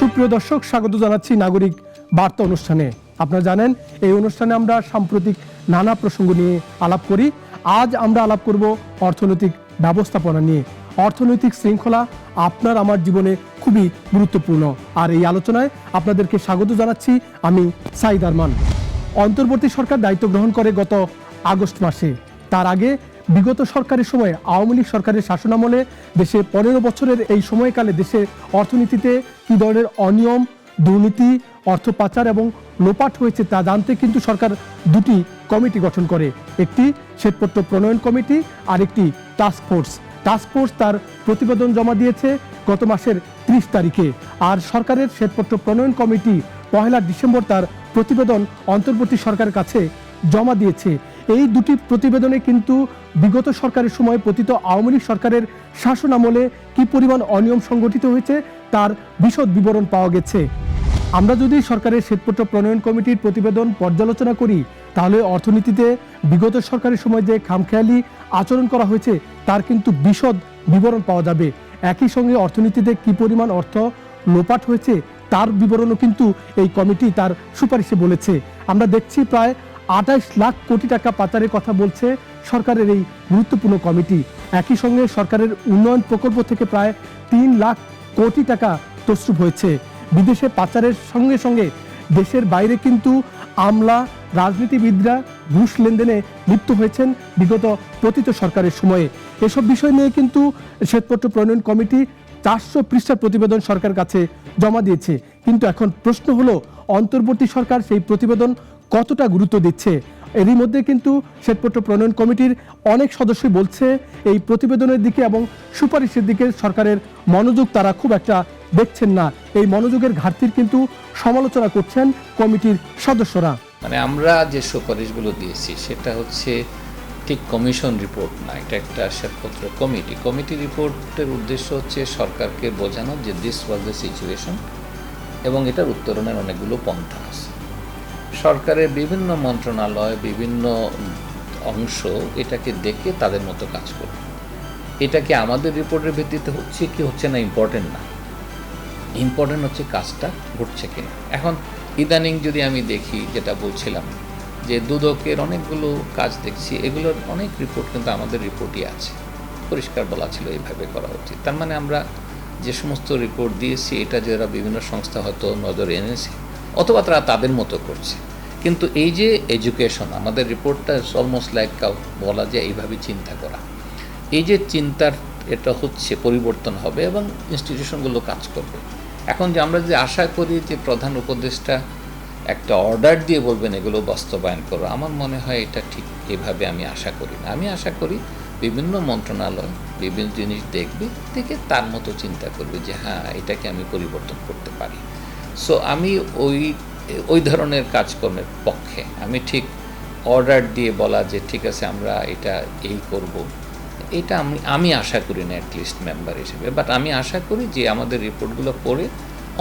সুপ্রিয় দর্শক, স্বাগত জানাচ্ছি নাগরিক বার্তা অনুষ্ঠানে। আপনারা জানেন এই অনুষ্ঠানে আমরা সাম্প্রতিক নানা প্রসঙ্গ নিয়ে আলাপ করি। আজ আমরা আলাপ করব অর্থনৈতিক ব্যবস্থাপনা নিয়ে। অর্থনৈতিক শৃঙ্খলা আপনার আমার জীবনে খুবই গুরুত্বপূর্ণ, আর এই আলোচনায় আপনাদেরকে স্বাগত জানাচ্ছি আমি সাইদ আরমান। অন্তর্বর্তী সরকার দায়িত্ব গ্রহণ করে গত আগস্ট মাসে। তার আগে বিগত সরকারের সময় আওয়ামী লীগ সরকারের শাসনামলে দেশে 15 বছরের এই সময়কালে দেশে অর্থনীতিতে কী ধরনের অনিয়ম, দুর্নীতি, অর্থ পাচার এবং লোপাট হয়েছে তা জানতে কিন্তু সরকার দুটি কমিটি গঠন করে। একটি শ্বেতপত্র প্রণয়ন কমিটি আর একটি টাস্কফোর্স। টাস্কফোর্স তার প্রতিবেদন জমা দিয়েছে গত মাসের 30 তারিখে, আর সরকারের শ্বেতপত্র প্রণয়ন কমিটি 1 ডিসেম্বর তার প্রতিবেদন অন্তর্বর্তী সরকারের কাছে জমা দিয়েছে। এই দুটি প্রতিবেদনে কিন্তু বিগত সরকারের সময় পতিত আওয়ামী লীগ সরকারের শাসন আমলে কি পরিমাণ অনিয়ম সংগঠিত হয়েছে তার বিশদ বিবরণ পাওয়া গেছে। আমরা যদি সরকারের শ্বেতপত্র প্রণয়ন কমিটির প্রতিবেদন পর্যালোচনা করি, তাহলে অর্থনীতিতে বিগত সরকারের সময় যে খামখেয়ালি আচরণ করা হয়েছে তার কিন্তু বিশদ বিবরণ পাওয়া যাবে। একই সঙ্গে অর্থনীতিতে কি পরিমাণ অর্থ লোপাট হয়েছে তার বিবরণও কিন্তু এই কমিটি তার সুপারিশে বলেছে। আমরা দেখছি প্রায় 28 লাখ কোটি টাকা পাচারের কথা বলছে সরকারের এই গুরুত্বপূর্ণ কমিটি। একই সঙ্গে সরকারের উন্নয়ন প্রকল্প থেকে প্রায় 3 লাখ কোটি টাকা তছরূপ হয়েছে। বিদেশে পাচারের সঙ্গে সঙ্গে দেশের বাইরে কিন্তু আমলা, রাজনীতিবিদরা ঘুষ লেনদেনে লিপ্ত হয়েছেন বিগত পতিত সরকারের সময়ে। এসব বিষয় নিয়ে কিন্তু শ্বেতপত্র প্রণয়ন কমিটি 400 পৃষ্ঠার প্রতিবেদন সরকারের কাছে জমা দিয়েছে। কিন্তু এখন প্রশ্ন হলো, অন্তর্বর্তী সরকার সেই প্রতিবেদন কতটা গুরুত্ব দিচ্ছে? এরই মধ্যে কিন্তু শ্বেতপত্র প্রণয়ন কমিটির অনেক সদস্যই বলছে এই প্রতিবেদনের দিকে এবং সুপারিশের দিকে সরকারের মনোযোগ তারা খুব একটা দেখছেন না। এই মনোযোগের ঘাটতির কিন্তু সমালোচনা করছেন কমিটির সদস্যরা। মানে আমরা যে সুপারিশগুলো দিয়েছি সেটা হচ্ছে ঠিক কমিশন রিপোর্ট না, এটা একটা শ্বেতপত্র কমিটি। কমিটি রিপোর্টের উদ্দেশ্য হচ্ছে সরকারকে বোঝানো যে দিস ওয়াজ দ্য সিচুয়েশন এবং এটার উত্তরণের অনেকগুলো পন্থা আছে। সরকারের বিভিন্ন মন্ত্রণালয়, বিভিন্ন অংশ এটাকে দেখে তাদের মতো কাজ করবে। এটা কি আমাদের রিপোর্টের ভিত্তিতে হচ্ছে কি হচ্ছে না ইম্পর্টেন্ট না, ইম্পর্টেন্ট হচ্ছে কাজটা ঘটছে কিনা। এখন ইদানিং যদি আমি দেখি, যেটা বলছিলাম যে দুদকের অনেকগুলো কাজ দেখছি, এগুলোর অনেক রিপোর্ট কিন্তু আমাদের রিপোর্টই আছে, পরিষ্কার বলা ছিল এইভাবে করা উচিত। তার মানে আমরা যে সমস্ত রিপোর্ট দিয়েছি এটা যারা বিভিন্ন সংস্থা হয়তো নজরে এনেছে অথবা তারা তাদের মতো করছে। কিন্তু এই যে এডুকেশন, আমাদের রিপোর্টটা অলমোস্ট লাইক বলা যায় এইভাবে চিন্তা করা, এই যে চিন্তার এটা হচ্ছে পরিবর্তন হবে এবং ইনস্টিটিউশনগুলো কাজ করবে। এখন যে আমরা যে আশা করি যে প্রধান উপদেষ্টা একটা অর্ডার দিয়ে বলবেন এগুলো বাস্তবায়ন করো, আমার মনে হয় এটা ঠিক এভাবে আমি আশা করি না। আমি আশা করি বিভিন্ন মন্ত্রণালয় বিভিন্ন জিনিস দেখে তার মতো চিন্তা করবে যে হ্যাঁ এটাকে আমি পরিবর্তন করতে পারি। সো আমি ওই ধরনের কাজকর্মের পক্ষে। আমি ঠিক অর্ডার দিয়ে বলা যে ঠিক আছে আমরা এটা এই করব, এটা আমি আশা করি না অ্যাটলিস্ট মেম্বার হিসেবে। বাট আমি আশা করি যে আমাদের রিপোর্টগুলো পড়ে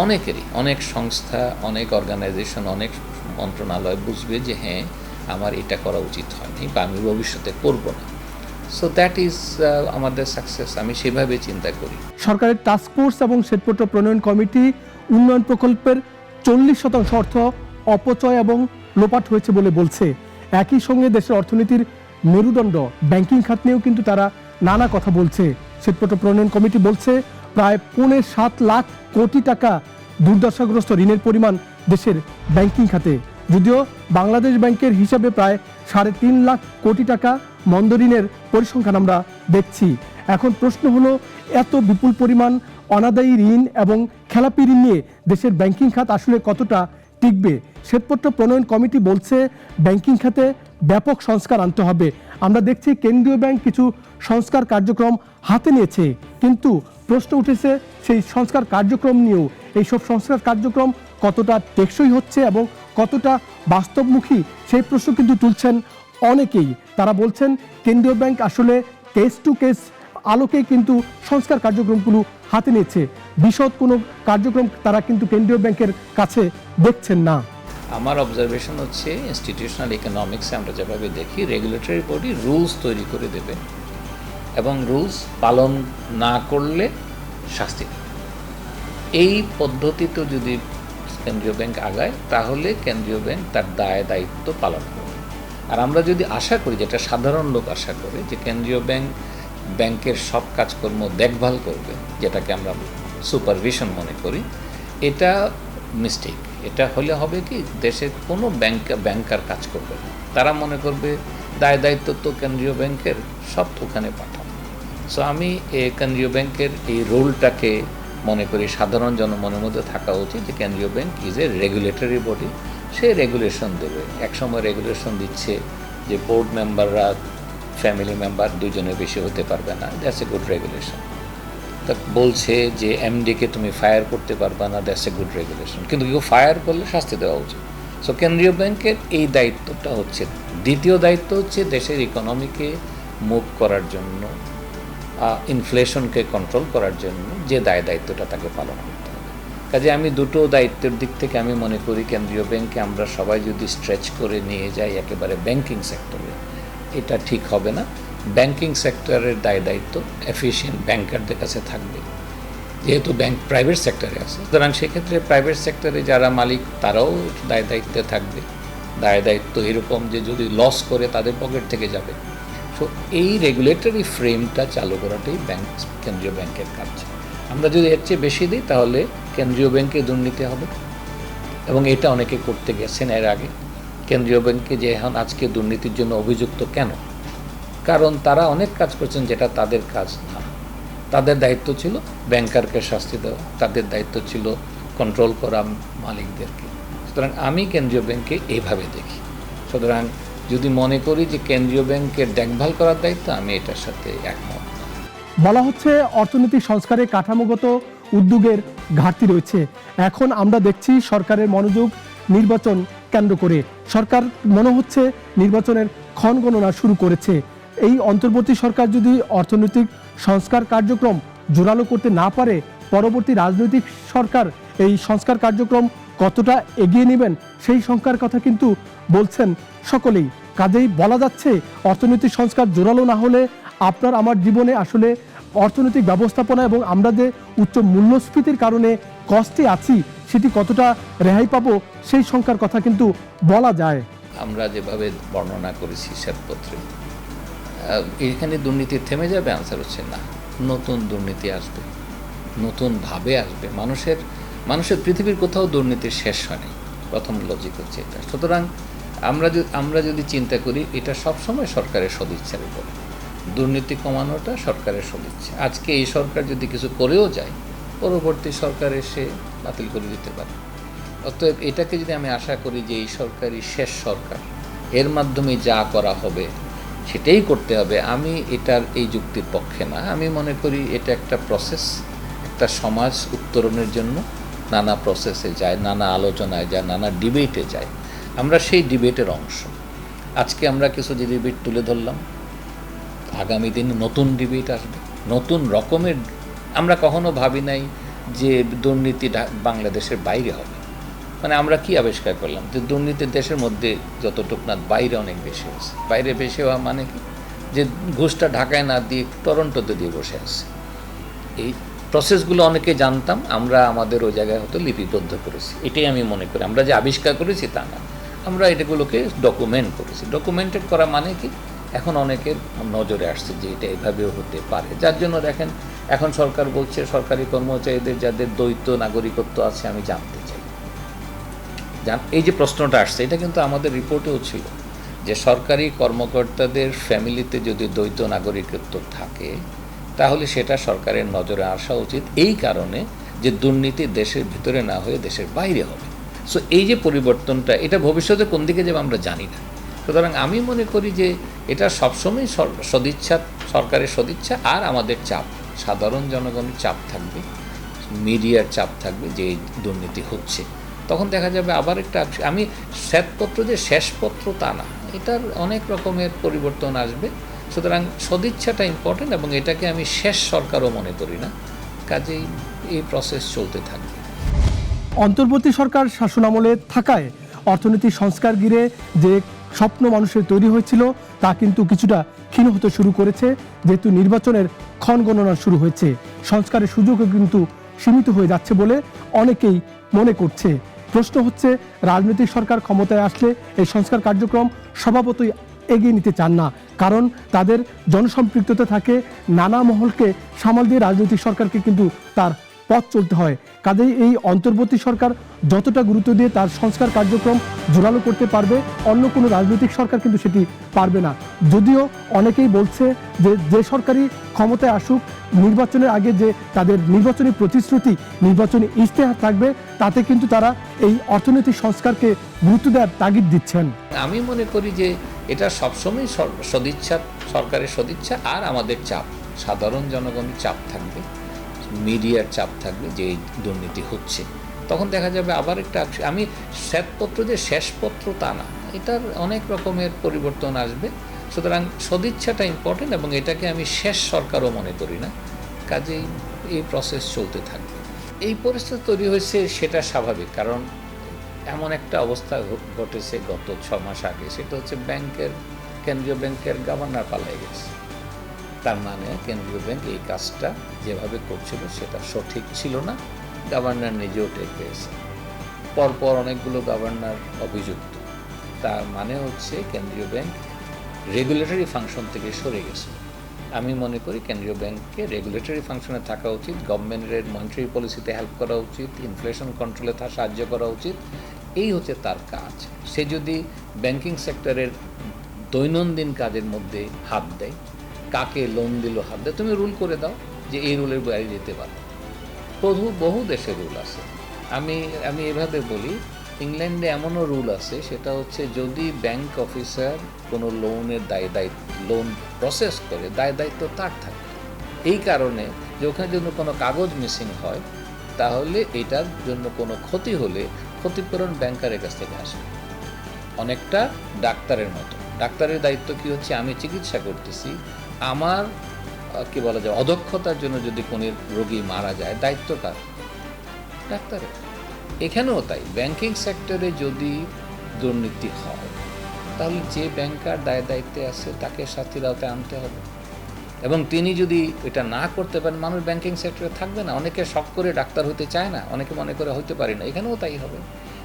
অনেকেরই, অনেক সংস্থা, অনেক অর্গানাইজেশন, অনেক মন্ত্রণালয় বুঝবে যে হ্যাঁ আমার এটা করা উচিত হয়নি বা আমি ভবিষ্যতে করব না। সো দ্যাট ইজ আমাদের সাকসেস, আমি সেভাবে চিন্তা করি। সরকারের টাস্কফোর্স এবং শ্বেতপত্র প্রণয়ন কমিটি উন্নয়ন প্রকল্পের 40% অর্থ অপচয় এবং লোপাট হয়েছে বলে বলছে। একই সঙ্গে দেশের অর্থনীতির মেরুদণ্ড ব্যাংকিং খাত নিয়েও কিন্তু তারা নানা কথা বলছে। শ্বেতপত্র প্রণয়ন কমিটি বলছে প্রায় 7.5 লাখ কোটি টাকা দুর্দশাগ্রস্ত ঋণের পরিমাণ দেশের ব্যাংকিং খাতে। যদিও বাংলাদেশ ব্যাংকের হিসাবে প্রায় 3.5 লাখ কোটি টাকা মন্দ ঋণের পরিসংখ্যান আমরা দেখছি। এখন প্রশ্ন হলো, এত বিপুল পরিমাণ অনাদায়ী ঋণ এবং খেলাপি ঋণ নিয়ে দেশের ব্যাংকিং খাত আসলে কতটা টিকবে? শ্বেতপত্র প্রণয়ন কমিটি বলছে ব্যাংকিং খাতে ব্যাপক সংস্কার আনতে হবে। আমরা দেখছি কেন্দ্রীয় ব্যাংক কিছু সংস্কার কার্যক্রম হাতে নিয়েছে, কিন্তু প্রশ্ন উঠেছে সেই সংস্কার কার্যক্রম নিয়েও এইসব সংস্কার কার্যক্রম কতটা টেকসই হচ্ছে এবং কতটা বাস্তবমুখী সেই প্রশ্ন কিন্তু তুলছেন অনেকেই। তারা বলছেন কেন্দ্রীয় ব্যাংক আসলে কেস টু কেস আলোকে কিন্তু সংস্কার কার্যক্রমগুলো হাতে নিয়েছে, বিশদ কোনো কার্যক্রম তারা কিন্তু কেন্দ্রীয় ব্যাংকের কাছে দেখছেন না। আমার অবজারভেশন হচ্ছে ইনস্টিটিউশনাল ইকোনমিক্সে আমরা যেভাবে দেখি, রেগুলেটরি বডি রুলস তৈরি করে দেবে এবং রুলস পালন না করলে শাস্তি দেবে। এই পদ্ধতিতে যদি কেন্দ্রীয় ব্যাংক আগায় তাহলে কেন্দ্রীয় ব্যাংক তার দায়িত্ব পালন করবে। আর আমরা যদি আশা করি, যেটা সাধারণ লোক আশা করে, যে কেন্দ্রীয় ব্যাংক ব্যাংকের সব কাজকর্ম দেখভাল করবে, যেটাকে আমরা সুপারভিশন মনে করি, এটা মিস্টেক। এটা হলে হবে কি, দেশের কোনো ব্যাংকার কাজ করবে না। তারা মনে করবে দায়িত্ব তো কেন্দ্রীয় ব্যাংকের, সব তো ওখানে পাঠান। সো আমি কেন্দ্রীয় ব্যাংকের এই রোলটাকে মনে করি সাধারণ জনমনের মধ্যে থাকা উচিত, যে কেন্দ্রীয় bank is a regulatory body, say regulation দেবে। একসময় রেগুলেশন দিচ্ছে যে বোর্ড মেম্বাররা ফ্যামিলি মেম্বার দুজনের বেশি হতে পারবে না, দ্যাটস এ গুড রেগুলেশন। তা বলছে যে এমডিকে তুমি ফায়ার করতে পারবে না, দ্যাটস এ গুড রেগুলেশন। কিন্তু কেউ ফায়ার করলে শাস্তি দেওয়া উচিত। সো কেন্দ্রীয় ব্যাংকের এই দায়িত্বটা হচ্ছে। দ্বিতীয় দায়িত্ব হচ্ছে দেশের ইকোনমিকে মুভ করার জন্য, ইনফ্লেশনকে কন্ট্রোল করার জন্য যে দায়িত্বটা তাকে পালন করতে হবে। কাজে আমি দুটো দায়িত্বের দিক থেকে আমি মনে করি কেন্দ্রীয় ব্যাংকে আমরা সবাই যদি স্ট্রেচ করে নিয়ে যাই একেবারে ব্যাংকিং সেক্টরে, এটা ঠিক হবে না। ব্যাংকিং সেক্টরের দায়িত্ব এফিশিয়েন্ট ব্যাংকারদের কাছে থাকবে, যেহেতু ব্যাংক প্রাইভেট সেক্টরে আছে। সুতরাং সেক্ষেত্রে প্রাইভেট সেক্টরে যারা মালিক তারাও দায়িত্বে থাকবে। দায়িত্ব এরকম যে যদি লস করে তাদের পকেট থেকে যাবে। সো এই রেগুলেটরি ফ্রেমটা চালু করাটাই কেন্দ্রীয় ব্যাংকের কাজ। আমরা যদি এর চেয়ে বেশি দিই তাহলে কেন্দ্রীয় ব্যাংকে দুর্নীতি হবে, এবং এটা অনেকে করতে গেছেন এর আগে। কেন্দ্রীয় ব্যাংকে যে এখন আজকে দুর্নীতির জন্য অভিযুক্ত কেন? কারণ তারা অনেক কাজ করছেন যেটা তাদের কাজ না। তাদের দায়িত্ব ছিল ব্যাংকারকে শাস্তি দেওয়া, তাদের দায়িত্ব ছিল কন্ট্রোল করা মালিকদেরকে। সুতরাং আমি কেন্দ্রীয় ব্যাংকে এইভাবে দেখি। সুতরাং যদি মনে করি যে কেন্দ্রীয় ব্যাংকের দেখভাল করার দায়িত্ব, আমি এটার সাথে একমত। বলা হচ্ছে অর্থনৈতিক সংস্কারে কাঠামোগত উদ্যোগের ঘাটতি রয়েছে। এখন আমরা দেখছি সরকারের মনোযোগ নির্বাচন কেন্দ্র করে। সরকার মনে হচ্ছে নির্বাচনের ক্ষণগণনা শুরু করেছে। এই অন্তর্বর্তী সরকার যদি অর্থনৈতিক সংস্কার কার্যক্রম জোরালো করতে না পারে, পরবর্তী রাজনৈতিক সরকার এই সংস্কার কার্যক্রম কতটা এগিয়ে নেবেন সেই সংখ্যার কথা কিন্তু বলছেন সকলেই। কাজেই বলা যাচ্ছে অর্থনৈতিক সংস্কার জোরালো না হলে আপনার আমার জীবনে আসলে অর্থনৈতিক ব্যবস্থাপনা এবং আমরা যে উচ্চ মূল্যস্ফীতির কারণে কষ্টে আছি সেটি কতটা রেহাই পাবো সেই সংখ্যার কথা কিন্তু বলা যায়। আমরা যেভাবে বর্ণনা করেছি শ্বেতপত্রে, এখানে দুর্নীতি থেমে যাবে? আনসার হচ্ছে না। নতুন দুর্নীতি আসবে, নতুনভাবে আসবে। মানুষের পৃথিবীর কোথাও দুর্নীতির শেষ হয়নি, প্রথম লজিক হচ্ছে এটা। সুতরাং আমরা যদি চিন্তা করি, এটা সবসময় সরকারের সদিচ্ছার উপরে। দুর্নীতি কমানোটা সরকারের সদিচ্ছা। আজকে এই সরকার যদি কিছু করেও যায়, পরবর্তী সরকার এসে বাতিল করে দিতে পারে। অতএব এটাকে যদি আমি আশা করি যে এই সরকারই শেষ সরকার, এর মাধ্যমে যা করা হবে সেটাই করতে হবে, আমি এটার এই যুক্তির পক্ষে না। আমি মনে করি এটা একটা প্রসেস, একটা সমাজ উত্তরণের জন্য নানা প্রসেসে যায়, নানা আলোচনায় যায়, নানা ডিবেটে যায়। আমরা সেই ডিবেটের অংশ। আজকে আমরা কিছু ডিবেট তুলে ধরলাম, আগামী দিনে নতুন ডিবেট আসবে, নতুন রকমের। আমরা কখনো ভাবি নাই যে দুর্নীতি বাংলাদেশের বাইরে হবে। মানে আমরা কি আবিষ্কার করলাম যে দুর্নীতির দেশের মধ্যে যতটুক না, বাইরে অনেক বেশি হয়েছে। বাইরে বেশি হওয়া মানে কি, যে ঘুষটা ঢাকায় না দিয়ে টরন্টোতে দিয়ে বসে আছে। এই প্রসেসগুলো অনেকে জানতাম, আমরা আমাদের ওই জায়গায় হয়তো লিপিবদ্ধ করেছি। এটাই আমি মনে করি। আমরা যে আবিষ্কার করেছি তা না, আমরা এটাগুলোকে ডকুমেন্ট করেছি। ডকুমেন্টেড করা মানে কি, এখন অনেকের নজরে আসছে যে এটা এভাবেও হতে পারে। যার জন্য দেখেন এখন সরকার বলছে সরকারি কর্মচারীদের যাদের দ্বৈত নাগরিকত্ব আছে আমি জানতে চাই। এই যে প্রশ্নটা আসছে, এটা কিন্তু আমাদের রিপোর্টেও ছিল যে সরকারি কর্মকর্তাদের ফ্যামিলিতে যদি দ্বৈত নাগরিকত্ব থাকে তাহলে সেটা সরকারের নজরে আসা উচিত, এই কারণে যে দুর্নীতি দেশের ভিতরে না হয়ে দেশের বাইরে হবে। সো এই যে পরিবর্তনটা, এটা ভবিষ্যতে কোন দিকে যাবে আমরা জানি না। সুতরাং আমি মনে করি যে এটা সবসময় সদিচ্ছা, সরকারের সদিচ্ছা, আর আমাদের চাপ, সাধারণ জনগণের চাপ থাকবে, মিডিয়ার চাপ থাকবে যে এই দুর্নীতি হচ্ছে। তখন দেখা যাবে আবার একটা, আমি শ্বেতপত্র যে শেষপত্র তা না, এটার অনেক রকমের পরিবর্তন আসবে। সুতরাং সদিচ্ছাটা ইম্পর্টেন্ট, এবং এটাকে আমি শেষ সরকারও মনে করি না। কাজেই এই প্রসেস চলতে থাকবে। অন্তর্বর্তী সরকার শাসনামলে থাকায় অর্থনীতি সংস্কার ঘিরে যে স্বপ্ন মানুষের তৈরি হয়েছিল তা কিন্তু কিছুটা ক্ষীণ হতে শুরু করেছে, যেহেতু নির্বাচনের ক্ষণগণনা শুরু হয়েছে। সংস্কারের সুযোগও কিন্তু সীমিত হয়ে যাচ্ছে বলে অনেকেই মনে করছে। প্রশ্ন হচ্ছে, রাজনৈতিক সরকার ক্ষমতায় আসলে এই সংস্কার কার্যক্রম স্বভাবতই এগিয়ে নিতে চান না, কারণ তাদের জনসম্পৃক্ততা থাকে, নানা মহলকে সামাল দিয়ে রাজনৈতিক সরকারকে কিন্তু তার পথ চলতে হয়। কাজেই এই অন্তর্বর্তী সরকার যতটা গুরুত্ব দিয়ে তার সংস্কার কার্যক্রম জোরালো করতে পারবে, অন্য কোনো রাজনৈতিক সরকার কিন্তু সেটি পারবে না। যদিও অনেকেই বলছে যে যে সরকারই ক্ষমতায় আসুক, নির্বাচনের আগে যে তাদের নির্বাচনী প্রতিশ্রুতি, নির্বাচনী ইশতেহার থাকবে, তাতে কিন্তু তারা এই অর্থনৈতিক সংস্কারকে গুরুত্ব দেওয়ার তাগিদ দিচ্ছেন। আমি মনে করি যে এটা সবসময় সদিচ্ছা, সরকারের সদিচ্ছা, আর আমাদের চাপ, সাধারণ জনগণের চাপ থাকবে, মিডিয়ার চাপ থাকবে যে এই দুর্নীতি হচ্ছে। তখন দেখা যাবে আবার একটা, আমি শ্বেতপত্র যে শেষপত্র তা না, এটার অনেক রকমের পরিবর্তন আসবে। সুতরাং সদিচ্ছাটা ইম্পর্টেন্ট, এবং এটাকে আমি শেষ সরকারও মনে করি না। কাজেই এই প্রসেস চলতে থাকবে। এই পরিস্থিতি তৈরি হয়েছে সেটা স্বাভাবিক, কারণ এমন একটা অবস্থা ঘটেছে গত 6 মাস আগে, সেটা হচ্ছে কেন্দ্রীয় ব্যাংকের গভর্নর পালিয়ে গেছে। তার মানে কেন্দ্রীয় ব্যাংক এই কাজটা যেভাবে করছিল সেটা সঠিক ছিল না, গভর্নর নিজেও টের পেয়েছে। পরপর অনেকগুলো গভর্নর অভিযুক্ত। তার মানে হচ্ছে কেন্দ্রীয় ব্যাংক রেগুলেটরি ফাংশন থেকে সরে গেছে। আমি মনে করি কেন্দ্রীয় ব্যাংককে রেগুলেটরি ফাংশনে থাকা উচিত, গভর্নমেন্টের মনিটারি পলিসিতে হেল্প করা উচিত, ইনফ্লেশন কন্ট্রোলে তার সাহায্য করা উচিত। এই হচ্ছে তার কাজ। সে যদি ব্যাংকিং সেক্টরের দৈনন্দিন কাজের মধ্যে হাত দেয়, কাকে লোন দিল হাত দেয়, তুমি রুল করে দাও যে এই রুলের বাইরে যেতে পারো। বহু দেশে রুল আছে। আমি এভাবে বলি, ইংল্যান্ডে এমনও রুল আছে, সেটা হচ্ছে যদি ব্যাংক অফিসার কোনো লোনের লোন প্রসেস করে, দায়িত্ব তার থাকে। এই কারণে যে ওখানে যদি কোনো কাগজ মিসিং হয়, তাহলে এটার জন্য কোনো ক্ষতি হলে ক্ষতিপূরণ ব্যাংকারের কাছ থেকে আসবে। অনেকটা ডাক্তারের মতো। ডাক্তারের দায়িত্ব কি হচ্ছে, আমি চিকিৎসা করতেছি, আমার কি বলা যায় অদক্ষতার জন্য যদি কোনো রোগী মারা যায়, দায়িত্ব কার? ডাক্তারের। এখানেও তাই, ব্যাংকিং সেক্টরে যদি দুর্নীতি হয়, তাহলে যে ব্যাংকার দায়িত্বে আছে তাকে শাস্তির আওতায় আনতে হবে। এবং তিনি যদি এটা না করতে পারেন, মানুষ ব্যাংকিং সেক্টরে থাকবে না। অনেকে শখ করে ডাক্তার হতে চায় না, অনেকে মনে করে হইতে পারি না, এখানেও তাই হবে।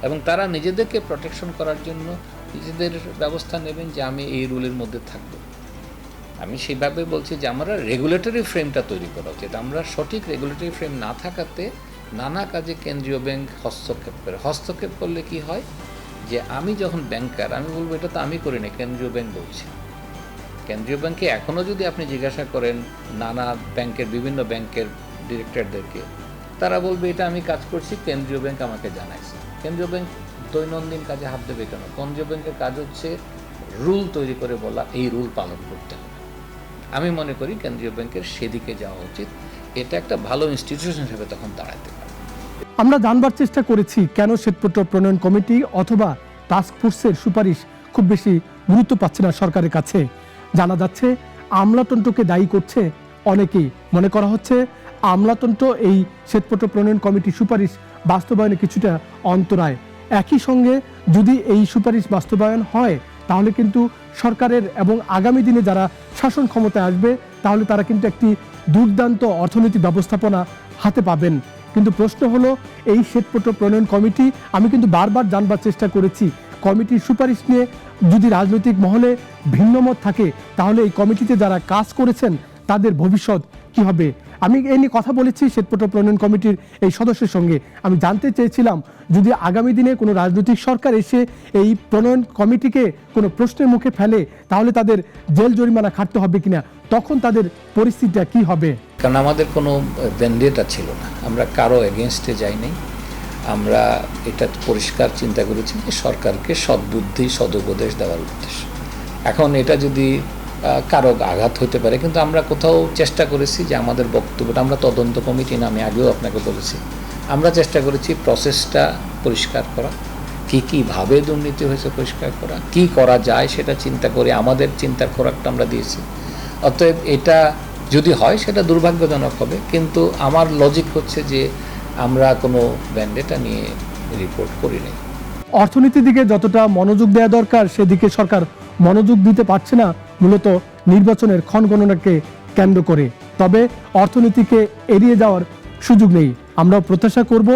এবং তারা নিজেদেরকে প্রোটেকশন করার জন্য নিজেদের ব্যবস্থা নেবেন যে আমি এই রুলের মধ্যে থাকবো। আমি সেইভাবে বলছি যে আমরা রেগুলেটরি ফ্রেমটা তৈরি করা উচিত। আমরা সঠিক রেগুলেটরি ফ্রেম না থাকাতে নানা কাজে কেন্দ্রীয় ব্যাংক হস্তক্ষেপ করলে কি হয়, যে আমি যখন ব্যাংকার, আমি বলবো এটা তো আমি করি না, কেন্দ্রীয় ব্যাংক বলছে। কেন্দ্রীয় ব্যাংকে এখনও যদি আপনি জিজ্ঞাসা করেন নানা ব্যাংকের, বিভিন্ন ব্যাংকের ডিরেক্টরদেরকে, তারা বলবে এটা আমি কাজ করছি, কেন্দ্রীয় ব্যাংক আমাকে জানাইছে। কেন্দ্রীয় ব্যাংক দৈনন্দিন কাজে হাত দেবে কেন? কেন্দ্রীয় ব্যাংকের কাজ হচ্ছে রুল তৈরি করে বলা, এই রুল পালন করতে হবে। আমি মনে করি কেন্দ্রীয় ব্যাংকের সেদিকে যাওয়া উচিত। এটা একটা ভালো ইনস্টিটিউশন হিসেবে তখন দাঁড়াতে পারে। আমরা জানবার চেষ্টা করেছি কেন শ্বেতপত্র প্রণয়ন কমিটি অথবা টাস্ক ফোর্সের সুপারিশ খুব বেশি গুরুত্ব পাচ্ছে না সরকারের কাছে। জানা যাচ্ছে আমলাতন্ত্রকে দায়ী করছে অনেকেই। মনে করা হচ্ছে আমলাতন্ত্র এই শ্বেতপত্র প্রণয়ন কমিটির সুপারিশ বাস্তবায়নে কিছুটা অন্তরায়। একই সঙ্গে যদি এই সুপারিশ বাস্তবায়ন হয়, তাহলে কিন্তু সরকারের এবং আগামী দিনে যারা শাসন ক্ষমতায় আসবে, তাহলে তারা কিন্তু একটি দুর্দান্ত অর্থনৈতিক ব্যবস্থাপনা হাতে পাবেন। কিন্তু প্রশ্ন হলো, এই শ্বেতপত্র প্রণয়ন কমিটি, আমি কিন্তু বারবার জানবার চেষ্টা করেছি, কমিটির সুপারিশ নিয়ে যদি রাজনৈতিক মহলে ভিন্নমত থাকে, তাহলে এই কমিটিতে যারা কাজ করেছেন তাদের ভবিষ্যৎ কি হবে? আমি এই নিয়ে কথা বলেছি শ্বেতপত্র প্রণয়ন কমিটির এই সদস্যের সঙ্গে। আমি জানতে চেয়েছিলাম, যদি আগামী দিনে কোনো রাজনৈতিক সরকার এসে এই প্রণয়ন কমিটিকে কোনো প্রশ্নের মুখে ফেলে, তাহলে তাদের জেল জরিমানা খাটতে হবে কিনা, তখন তাদের পরিস্থিতিটা কি হবে? কারণ আমাদের কোনো ভেন্ডেটা ছিল না, আমরা কারো এগেনস্টে যাইনি। আমরা এটা পরিষ্কার চিন্তা করেছি যে সরকারকে সদ্বুদ্ধি, সদুপদেশ দেওয়ার উদ্দেশ্য। এখন এটা যদি কারো আঘাত হতে পারে, কিন্তু আমরা কোথাও চেষ্টা করেছি যে আমাদের বক্তব্যটা, আমরা তদন্ত কমিটি না, আমি আগেও আপনাকে বলেছি, আমরা চেষ্টা করেছি প্রসেসটা পরিষ্কার করা, কীভাবে দুর্নীতি হয়েছে পরিষ্কার করা, কি করা যায় সেটা চিন্তা করে আমাদের চিন্তার খোরাকটা আমরা দিয়েছি। অতএব এটা যদি হয় সেটা দুর্ভাগ্যজনক হবে, কিন্তু আমার লজিক হচ্ছে যে আমরা কোনো ব্যান্ডেটা নিয়ে রিপোর্ট করি নাই। অর্থনীতির দিকে যতটা মনোযোগ দেওয়া দরকার, সেদিকে সরকার মনোযোগ দিতে পারছে না, মূলত নির্বাচনের ক্ষণগণনাকে কেন্দ্র করে। তবে অর্থনীতিকে এড়িয়ে যাওয়ার সুযোগ নেই। আমরাও প্রত্যাশা করব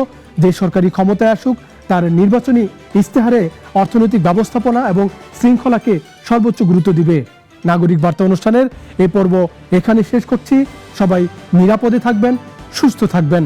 যে সরকারি ক্ষমতায় আসুক তার নির্বাচনী ইস্তেহারে অর্থনৈতিক ব্যবস্থাপনা এবং শৃঙ্খলাকে সর্বোচ্চ গুরুত্ব দিবে। নাগরিক বার্তা অনুষ্ঠানের এই পর্ব এখানে শেষ করছি। সবাই নিরাপদে থাকবেন, সুস্থ থাকবেন।